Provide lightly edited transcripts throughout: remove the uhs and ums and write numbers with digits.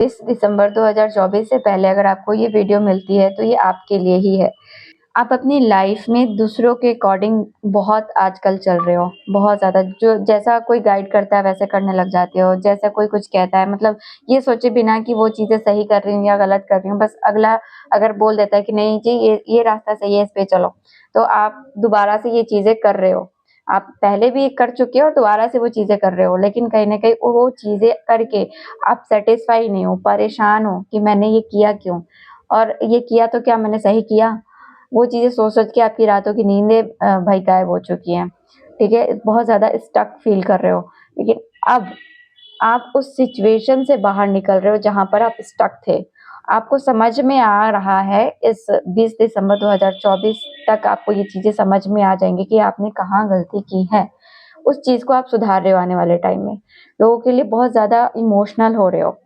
20 दिसंबर 2024 से पहले अगर आपको ये वीडियो मिलती है तो ये आपके लिए ही है। आप अपनी लाइफ में दूसरों के अकॉर्डिंग बहुत आजकल चल रहे हो, बहुत ज़्यादा जो जैसा कोई गाइड करता है वैसे करने लग जाते हो, जैसा कोई कुछ कहता है मतलब ये सोचे बिना कि वो चीज़ें सही कर रही हूँ या गलत कर रही हूँ, बस अगला अगर बोल देता है कि नहीं जी ये रास्ता सही है, इस पे चलो, तो आप दोबारा से ये चीज़ें कर रहे हो। आप पहले भी कर चुके हो और दोबारा से वो चीज़ें कर रहे हो, लेकिन कहीं न कहीं वो चीज़ें करके आप सैटिस्फाई नहीं हो, परेशान हो कि मैंने ये किया क्यों? और ये किया तो क्या मैंने सही किया? वो चीज़ें सोच-सोच के आपकी रातों की नींदें भाई गायब हो चुकी हैं, ठीक है? बहुत ज़्यादा स्टक फ़ील कर रहे हो, लेकिन अब आप उस सिचुएशन से बाहर निकल रहे हो जहाँ पर आप स्टक थे। आपको समझ में आ रहा है इस 20 दिसंबर 2024 तक आपको ये चीज़ें समझ में आ जाएँगी कि आपने कहाँ गलती की है। उस चीज़ को आप सुधार रहे हो आने वाले टाइम में। लोगों के लिए बहुत ज़्यादा इमोशनल हो रहे हो।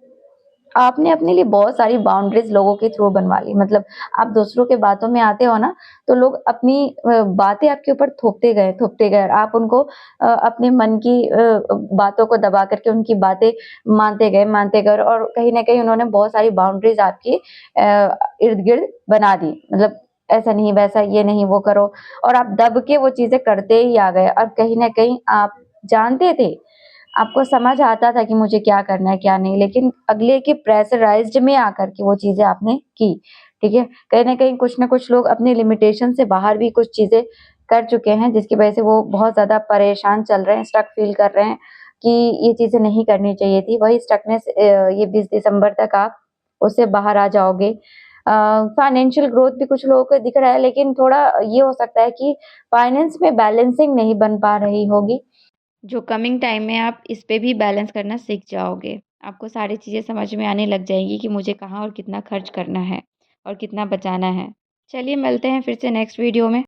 आपने अपने लिए बहुत सारी बाउंड्रीज़ लोगों के थ्रू बनवा ली। मतलब आप दूसरों के बातों में आते हो ना, तो लोग अपनी बातें आपके ऊपर थोपते गए और आप उनको अपने मन की बातों को दबा कर के उनकी बातें मानते गए और कहीं न कहीं उन्होंने बहुत सारी बाउंड्रीज़ आपकी इर्द-गिर्द बना दी। मतलब ऐसा नहीं, वैसा ये नहीं, वो करो और आप दब के वो चीज़ें करते ही आ गए और कहीं न कहीं आप जानते थे, आपको समझ आता था कि मुझे क्या करना है, क्या नहीं, लेकिन अगले के प्रेशराइज़्ड में आकर के वो चीज़ें आपने की, ठीक है? कहीं न कहीं कुछ न कुछ लोग अपने लिमिटेशन से बाहर भी कुछ चीज़ें कर चुके हैं, जिसकी वजह से वो बहुत ज़्यादा परेशान चल रहे हैं, स्टक फ़ील कर रहे हैं कि ये चीज़ें नहीं करनी चाहिए थी। वही स्टकनेस ये 20 दिसंबर तक आप उससे बाहर आ जाओगे। फाइनेंशियल ग्रोथ भी कुछ लोगों को दिख रहा है, लेकिन थोड़ा ये हो सकता है कि फाइनेंस में बैलेंसिंग नहीं बन पा रही होगी। जो कमिंग टाइम में आप इस पे भी बैलेंस करना सीख जाओगे। आपको सारी चीज़ें समझ में आने लग जाएँगी कि मुझे कहाँ और कितना खर्च करना है और कितना बचाना है। चलिए मिलते हैं फिर से नेक्स्ट वीडियो में।